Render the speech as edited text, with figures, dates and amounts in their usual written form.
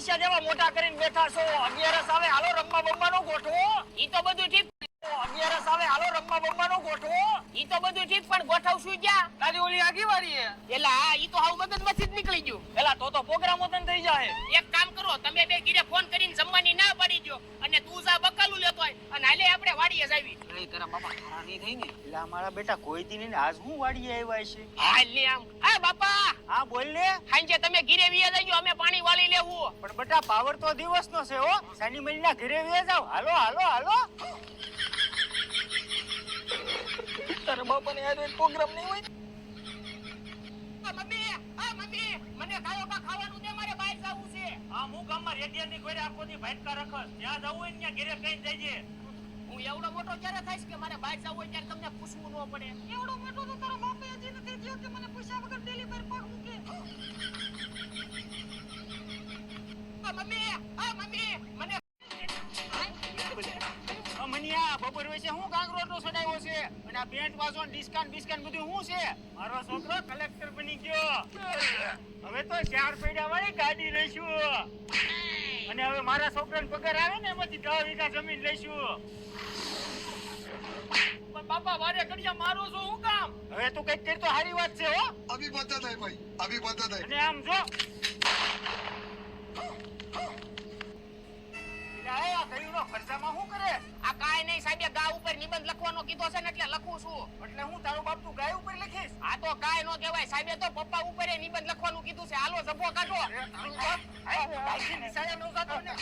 પૈસા જેવા મોટા કરીને બેઠા છો. 11 આવે હાલો રમવા બમવાનો ગોઠવો. ઈ તો બધું ઠીક 11 આવે હાલો રમવા બમવાનો ગોઠવો. ઈ તો બધું ઠીક પણ ગોઠવશું ક્યાં? તારી ઓલી આગેવારી હે. એલા હા ઈ તો હાવ મગજમાંથી જ નીકળી ગયું. એલા તો પ્રોગ્રામ ઓતન થઈ જાય. એક કામ કરો તમે બે ગીરે ફોન કરીને જમવાની ના પાડી દો અને તું જા બકાલું લેતો હોય અને હાલે આપણે વાડીએ જાવી. નહીં તારા બાપા ખારા નહીં થઈ ને. એલા મારા બેટા કોઈ દી નહીં આજ હું વાડીએ આવ્યા છે. હાલ લે આમ. આ બાપા હા બોલ ને. હાંજે તમે ગીરે વિયા જજો અમે પાણી વાળી લેવું. પણ બેટા પાવર તો દિવસનો છે હો. શનિ મહિના ઘરે વિયા જાવ. હાલો હાલો હાલો. તારા બાપાને યાદ હોય પ્રોગ્રામ નહીં હોય. મમ્મી મને કાયો કા ખાવાનું દે મારે બહાર જાવું છે. આ હું ગામમાં રેડિયાની ઘરે આખો દી ભાટકા રખસ. ત્યાં જવું હોય ને ત્યાં ઘરે કઈ જઈએ. હું એવડો મોટો ક્યારે થઈશ કે મારે બહાર જાવું હોય ત્યારે તમને પૂછવું ન પડે. એવડો મોટો તો તારો બાપે હજી નથી થયો કે મને પૂછ્યા વગર ડેલી પર પગ મૂકે. મમ્મી મને મનિયા બપોર વેચે હું કાંકરોટો સડાવ્યો છે અને આ પેન્ટ વાસો ડિસ્કાઉન્ટ બધું શું છે? મારો છોકરો કલેક્ટર બની ગયો. હવે તો 4 પૈડા વાળી ગાડી લઈશું અને હવે મારા છોકરાને પગાર આવે ને એમાંથી 10 વીઘા જમીન લઈશું. પણ બાપા વારે ઘડિયા મારો છો હું કામ? હવે તું કઈક કરી તો સારી વાત છે હો. अभी बता दे भाई, अभी बता दे। અને આમ જો આ કયુંનો ખર્ચામાં શું કરે? આ કાઈ નહીં સાહેબ ગા ઉપર નિબંધ લખવાનો કીધો છે ને એટલે લખું છું. એટલે હું તારો બાપ તું ગાય ઉપર લખીશ? આ તો કાઈ નો કહેવાય સાહેબે તો પપ્પા ઉપર નિબંધ લખવાનું કીધું છે. હાલો જભો કાઢો. તારું બાપ નિશાળે ન જાતો ને.